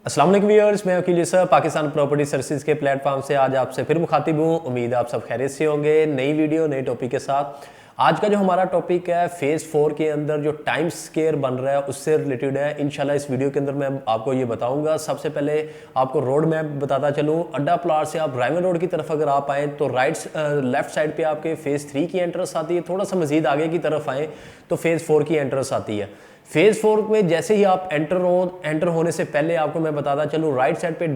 अस्सलाम वालेकुम व्यूअर्स, मैं वकील यूसुफ पाकिस्तान प्रॉपर्टी सर्विसेज के प्लेटफॉर्म से आज आपसे फिर मुखातिब हूँ। उम्मीद है आप सब खैरियत से होंगे। नई वीडियो नए टॉपिक के साथ। आज का जो हमारा टॉपिक है फेज़ 4 के अंदर जो टाइम स्केयर बन रहा है उससे रिलेटेड है। इंशाल्लाह इस वीडियो के अंदर मैं आपको ये बताऊंगा। सबसे पहले आपको रोड मैप बताता चलूँ। अड्डा प्लाट से आप राइवन रोड की तरफ अगर आप आएँ तो लेफ्ट साइड पे आपके फेज़ 3 की एंट्रेंस आती है। थोड़ा सा मजीद आगे की तरफ आएँ तो फेज़ 4 की एंट्रेंस आती है। फेज़ 4 में जैसे ही आप एंटर होने से पहले आपको मैं बताता चलूँ, राइट साइड पे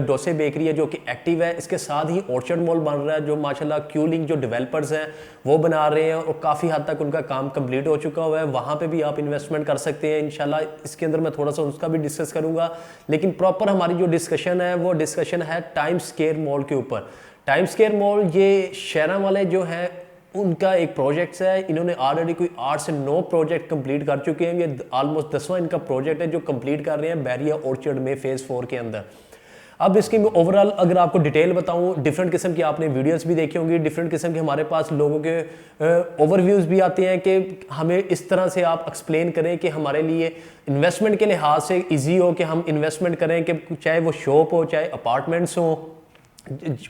डोसे बेकरी है जो कि एक्टिव है। इसके साथ ही ऑर्चर्ड मॉल बन रहा है जो माशाल्लाह क्यूलिंग जो डेवलपर्स हैं वो बना रहे हैं और काफ़ी हद तक उनका काम कंप्लीट हो चुका हुआ है। वहाँ पे भी आप इन्वेस्टमेंट कर सकते हैं। इंशाल्लाह इसके अंदर मैं थोड़ा सा उसका भी डिस्कस करूँगा, लेकिन प्रॉपर हमारी जो डिस्कशन है वो डिस्कशन है टाइम स्केयर मॉल के ऊपर। टाइम स्केयर मॉल ये शहरा वाले जो हैं उनका एक प्रोजेक्ट है। इन्होंने ऑलरेडी कोई 8 से 9 प्रोजेक्ट कंप्लीट कर चुके हैं। ये ऑलमोस्ट 10वां इनका प्रोजेक्ट है जो कंप्लीट कर रहे हैं बैरिया ऑर्चर्ड में फेज़ 4 के अंदर। अब इसकी मैं ओवरऑल अगर आपको डिटेल बताऊं, डिफरेंट किस्म की आपने वीडियोस भी देखी होंगी, डिफरेंट किस्म के हमारे पास लोगों के ओवरव्यूज़ भी आते हैं कि हमें इस तरह से आप एक्सप्लेन करें कि हमारे लिए इन्वेस्टमेंट के लिहाज से ईजी हो कि हम इन्वेस्टमेंट करें, कि चाहे वो शॉप हो चाहे अपार्टमेंट्स हो,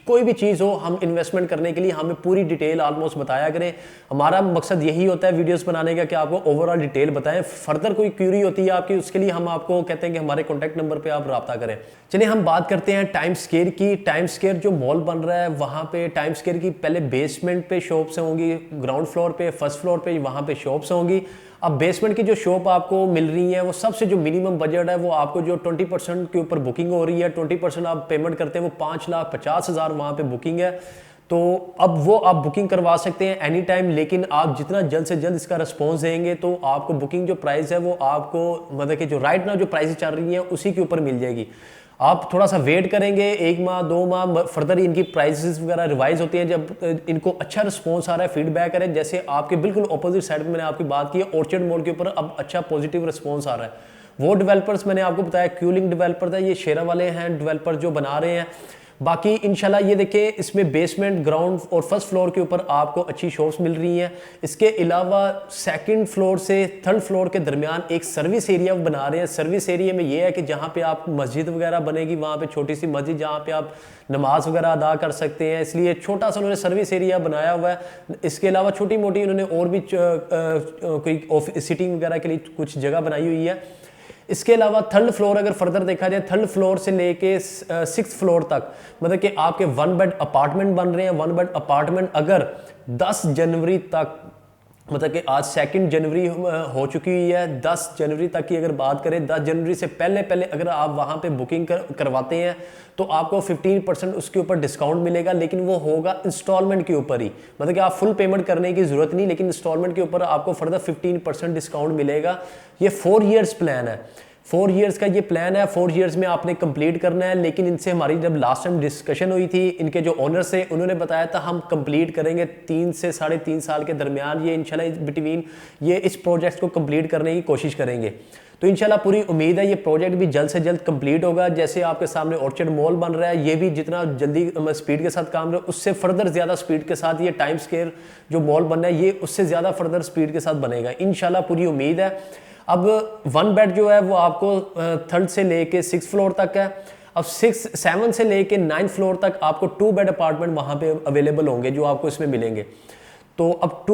कोई भी चीज़ हो, हम इन्वेस्टमेंट करने के लिए हमें पूरी डिटेल ऑलमोस्ट बताया करें। हमारा मकसद यही होता है वीडियोस बनाने का कि आपको ओवरऑल डिटेल बताएं। फर्दर कोई क्यूरी होती है आपकी, उसके लिए हम आपको कहते हैं कि हमारे कॉन्टैक्ट नंबर पे आप रब्ता करें। चलिए हम बात करते हैं टाइम स्केयर की। टाइम स्केयर जो मॉल बन रहा है वहाँ पे टाइम स्केयर की पहले बेसमेंट पे शॉप्स होंगी, ग्राउंड फ्लोर पे, फर्स्ट फ्लोर पे वहाँ पे शॉप्स होंगी। अब बेसमेंट की जो शॉप आपको मिल रही है वो सबसे जो मिनिमम बजट है वो आपको जो 20% के ऊपर बुकिंग हो रही है, 20% आप पेमेंट करते हैं, वो 5,50,000 वहाँ पे बुकिंग है। तो अब वो आप बुकिंग करवा सकते हैं एनी टाइम, लेकिन आप जितना जल्द से जल्द इसका रिस्पॉन्स देंगे तो आपको बुकिंग जो प्राइस है वो आपको मतलब कि जो राइट नाउ जो प्राइस चल रही है उसी के ऊपर मिल जाएगी। आप थोड़ा सा वेट करेंगे 1 माह 2 माह, फर्दर इनकी प्राइसेस वगैरह रिवाइज होती हैं जब इनको अच्छा रिस्पॉन्स आ रहा है, फीडबैक करें। जैसे आपके बिल्कुल ऑपोजिट साइड में मैंने आपकी बात की है, ऑर्चर्ड मॉल के ऊपर अब अच्छा पॉजिटिव रिस्पॉन्स आ रहा है। वो डेवलपर्स मैंने आपको बताया क्यूलिंग डेवलपर है, ये शेरा वाले हैं डेवलपर जो बना रहे हैं। बाकी इंशाल्लाह ये देखिए इसमें बेसमेंट, ग्राउंड और फर्स्ट फ्लोर के ऊपर आपको अच्छी शॉप्स मिल रही हैं। इसके अलावा सेकंड फ्लोर से थर्ड फ्लोर के दरमियान एक सर्विस एरिया बना रहे हैं। सर्विस एरिया में ये है कि जहाँ पे आप मस्जिद वगैरह बनेगी, वहाँ पे छोटी सी मस्जिद जहाँ पे आप नमाज वगैरह अदा कर सकते हैं, इसलिए छोटा सा उन्होंने सर्विस एरिया बनाया हुआ है। इसके अलावा छोटी मोटी उन्होंने और भी कोई ऑफिस सिटिंग वगैरह के लिए कुछ जगह बनाई हुई है। इसके अलावा थर्ड फ्लोर अगर फर्दर देखा जाए, थर्ड फ्लोर से लेके 6th फ्लोर तक मतलब कि आपके 1 बेड अपार्टमेंट बन रहे हैं। 1 बेड अपार्टमेंट अगर 10 जनवरी तक, मतलब कि आज 2 जनवरी हो चुकी हुई है, 10 जनवरी तक की अगर बात करें, 10 जनवरी से पहले पहले अगर आप वहाँ पे बुकिंग करवाते हैं तो आपको 15% उसके ऊपर डिस्काउंट मिलेगा, लेकिन वो होगा इंस्टॉलमेंट के ऊपर ही। मतलब कि आप फुल पेमेंट करने की ज़रूरत नहीं, लेकिन इंस्टॉलमेंट के ऊपर आपको फर्दर 15% डिस्काउंट मिलेगा। ये 4 ईयर्स प्लान है, 4 ईयर्स का ये प्लान है। 4 ईयर्स में आपने कंप्लीट करना है। लेकिन इनसे हमारी जब लास्ट टाइम डिस्कशन हुई थी, इनके जो ओनर से, उन्होंने बताया था हम कंप्लीट करेंगे 3 से 3.5 साल के दरमियान। ये इंशाल्लाह बिटवीन ये इस प्रोजेक्ट को कंप्लीट करने की कोशिश करेंगे। तो इंशाल्लाह पूरी उम्मीद है ये प्रोजेक्ट भी जल्द से जल्द कंप्लीट होगा। जैसे आपके सामने ऑर्चर्ड मॉल बन रहा है, ये भी जितना जल्दी स्पीड के साथ काम रहा है उससे फर्दर ज़्यादा स्पीड के साथ ये टाइम स्केयर जो मॉल बनना है ये उससे ज़्यादा फर्दर स्पीड के साथ बनेगा इंशाल्लाह, पूरी उम्मीद है। अब 1 बेड जो है वो आपको 3rd से लेके 6th फ्लोर तक है। अब 7 से लेके 9th फ्लोर तक आपको 2 बेड अपार्टमेंट वहाँ पे अवेलेबल होंगे जो आपको इसमें मिलेंगे। तो अब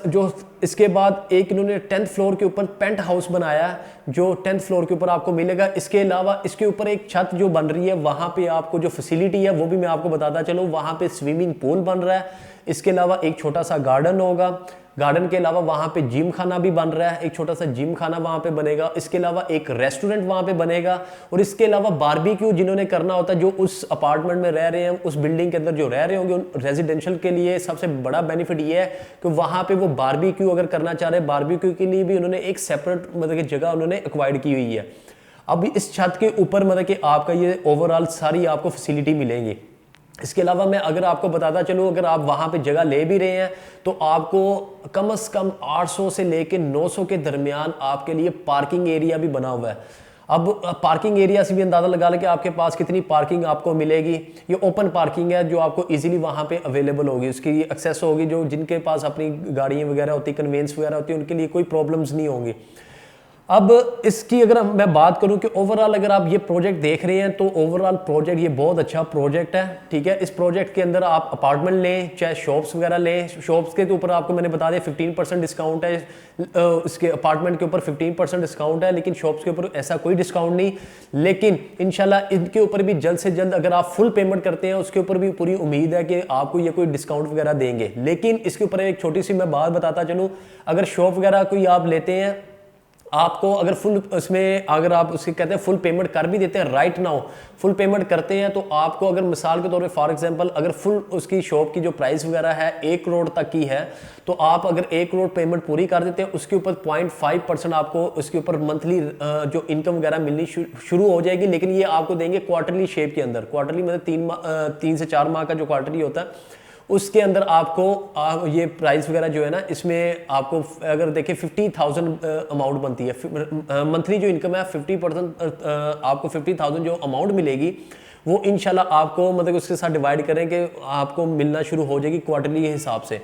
जो इसके बाद एक इन्होंने 10th फ्लोर के ऊपर पेंट हाउस बनाया है जो 10th फ्लोर के ऊपर आपको मिलेगा। इसके अलावा इसके ऊपर एक छत जो बन रही है वहाँ पे आपको जो फैसिलिटी है वो भी मैं आपको बताता चलूँ। वहाँ पे स्विमिंग पूल बन रहा है। इसके अलावा एक छोटा सा गार्डन होगा। गार्डन के अलावा वहाँ पे जिम खाना भी बन रहा है, एक छोटा सा जिम खाना वहाँ पे बनेगा। इसके अलावा एक रेस्टोरेंट वहाँ पे बनेगा। और इसके अलावा बारबेक्यू जिन्होंने करना होता है, जो उस अपार्टमेंट में रह रहे हैं, उस बिल्डिंग के अंदर जो रह रहे होंगे, रेजिडेंशियल के लिए सबसे बड़ा बेनिफिट ये है कि वहाँ पे वो बारबेक्यू अगर करना चाह रहे हैं, बारबेक्यू के लिए भी उन्होंने एक सेपरेट मतलब कि जगह उन्होंने एक्वायर्ड की हुई है। अब इस छत के ऊपर मतलब कि आपका ये ओवरऑल सारी आपको फैसिलिटी मिलेंगी। इसके अलावा मैं अगर आपको बताता चलूँ, अगर आप वहाँ पे जगह ले भी रहे हैं तो आपको कम से कम 800 से लेके 900 के दरमियान आपके लिए पार्किंग एरिया भी बना हुआ है। अब पार्किंग एरिया से भी अंदाज़ा लगा लें कि आपके पास कितनी पार्किंग आपको मिलेगी। ये ओपन पार्किंग है जो आपको इजीली वहाँ पे अवेलेबल होगी, उसकी एक्सेस होगी। जो जिनके पास अपनी गाड़ियाँ वगैरह होती, कन्वेंस वगैरह होती है, उनके लिए कोई प्रॉब्लम्स नहीं होंगी। अब इसकी अगर मैं बात करूं कि ओवरऑल अगर आप ये प्रोजेक्ट देख रहे हैं तो ओवरऑल प्रोजेक्ट ये बहुत अच्छा प्रोजेक्ट है, ठीक है। इस प्रोजेक्ट के अंदर आप अपार्टमेंट लें चाहे शॉप्स वगैरह लें, शॉप्स के ऊपर आपको मैंने बता दिया 15% डिस्काउंट है, इसके अपार्टमेंट के ऊपर 15% डिस्काउंट है, लेकिन शॉप्स के ऊपर ऐसा कोई डिस्काउंट नहीं। लेकिन इंशाल्लाह इनके ऊपर भी जल्द से जल्द अगर आप फुल पेमेंट करते हैं उसके ऊपर भी पूरी उम्मीद है कि आपको ये कोई डिस्काउंट वगैरह देंगे। लेकिन इसके ऊपर एक छोटी सी मैं बात बताता चलूँ, अगर शॉप वगैरह कोई आप लेते हैं, आपको अगर फुल उसमें अगर आप उसके कहते हैं फुल पेमेंट कर भी देते हैं, राइट नाउ फुल पेमेंट करते हैं, तो आपको अगर मिसाल के तौर पे फॉर एग्जांपल अगर फुल उसकी शॉप की जो प्राइस वगैरह है 1 करोड़ तक की है, तो आप अगर 1 करोड़ पेमेंट पूरी कर देते हैं, उसके ऊपर 0.5% आपको उसके ऊपर मंथली जो इनकम वगैरह मिलनी शुरू हो जाएगी। लेकिन ये आपको देंगे क्वार्टरली शेप के अंदर। क्वार्टरली मतलब 3 से 4 माह का जो क्वार्टरली होता है उसके अंदर आपको ये प्राइस वगैरह जो है ना, इसमें आपको अगर देखें 50,000 अमाउंट बनती है मंथली जो इनकम है, 50% आपको 50,000 जो अमाउंट मिलेगी वो इंशाल्लाह आपको मतलब उसके साथ डिवाइड करें कि आपको मिलना शुरू हो जाएगी क्वार्टरली के हिसाब से।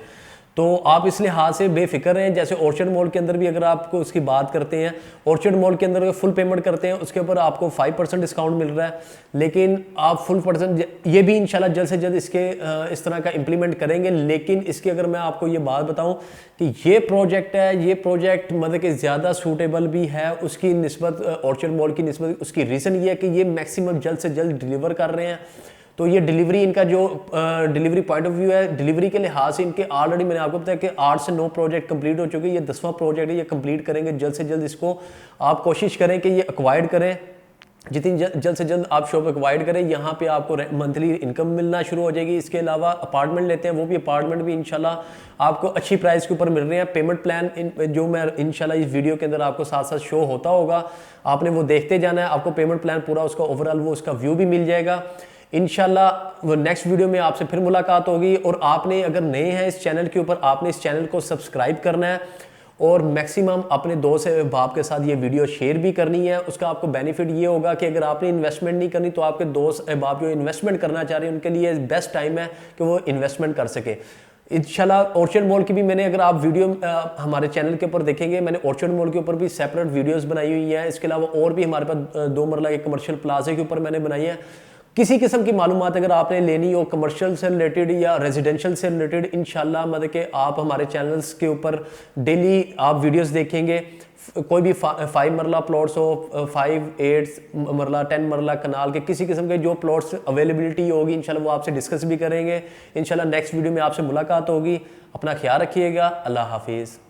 तो आप इस लिहाज से बेफिक्र रहें। जैसे ऑर्चर्ड मॉल के अंदर भी अगर आपको उसकी बात करते हैं, ऑर्चर्ड मॉल के अंदर अगर फुल पेमेंट करते हैं उसके ऊपर आपको 5% डिस्काउंट मिल रहा है। लेकिन आप फुल परसेंट ये भी इंशाल्लाह जल्द से जल्द इसके इस तरह का इम्प्लीमेंट करेंगे। लेकिन इसकी अगर मैं आपको ये बात बताऊं कि ये प्रोजेक्ट है, ये प्रोजेक्ट मतलब कि ज़्यादा सूटेबल भी है उसकी निस्बत ऑर्चर्ड मॉल की निस्बत। उसकी रीज़न ये है कि ये मैक्सिमम जल्द से जल्द डिलीवर कर रहे हैं। तो ये डिलीवरी इनका जो डिलीवरी पॉइंट ऑफ व्यू है, डिलीवरी के लिहाज से इनके ऑलरेडी मैंने आपको बताया कि 8 से 9 प्रोजेक्ट कंप्लीट हो चुके हैं। ये 10वां प्रोजेक्ट है, ये कंप्लीट करेंगे जल्द से जल्द। इसको आप कोशिश करें कि ये एक्वायर्ड करें, जितनी जल्द से जल्द आप शॉप एक्वायर्ड करें। यहाँ पे आपको मंथली इनकम मिलना शुरू हो जाएगी। इसके अलावा अपार्टमेंट लेते हैं, वो भी अपार्टमेंट भी इंशाल्लाह आपको अच्छी प्राइस के ऊपर मिल रहे हैं। पेमेंट प्लान जो मैं इंशाल्लाह इस वीडियो के अंदर आपको साथ साथ शो होता होगा, आपने वो देखते जाना है। आपको पेमेंट प्लान पूरा उसका ओवरऑल वो उसका व्यू भी मिल जाएगा इंशाल्लाह। वो नेक्स्ट वीडियो में आपसे फिर मुलाकात होगी। और आपने अगर नए हैं इस चैनल के ऊपर, आपने इस चैनल को सब्सक्राइब करना है और मैक्सिमम अपने दोस्त बाप के साथ ये वीडियो शेयर भी करनी है। उसका आपको बेनिफिट ये होगा कि अगर आपने इन्वेस्टमेंट नहीं करनी तो आपके दोस्त बाप जो इन्वेस्टमेंट करना चाह रहे हैं उनके लिए बेस्ट टाइम है कि वो इन्वेस्टमेंट कर सके इंशाल्लाह। ऑर्चर्ड मॉल की भी मैंने अगर आप वीडियो हमारे चैनल के ऊपर देखेंगे, मैंने ऑर्चर्ड मॉल के ऊपर भी सेपरेट वीडियोस बनाई हुई हैं। इसके अलावा और भी हमारे पास 2 मरला के कमर्शियल प्लाजे के ऊपर मैंने बनाई है। किसी किस्म की मालूमात अगर आपने लेनी हो कमर्शियल से रिलेटेड या रेजिडेंशियल से रिलेटेड, इंशाल्लाह मतलब कि आप हमारे चैनल्स के ऊपर डेली आप वीडियोस देखेंगे। कोई भी 5 मरला प्लॉट्स हो, 5, 8 मरला, 10 मरला कनाल के किसी किस्म के जो प्लॉट्स अवेलेबिलिटी होगी इंशाल्लाह वो आपसे डिस्कस भी करेंगे। इंशाल्लाह नेक्स्ट वीडियो में आपसे मुलाकात होगी। अपना ख्याल रखिएगा। अल्लाह हाफिज़।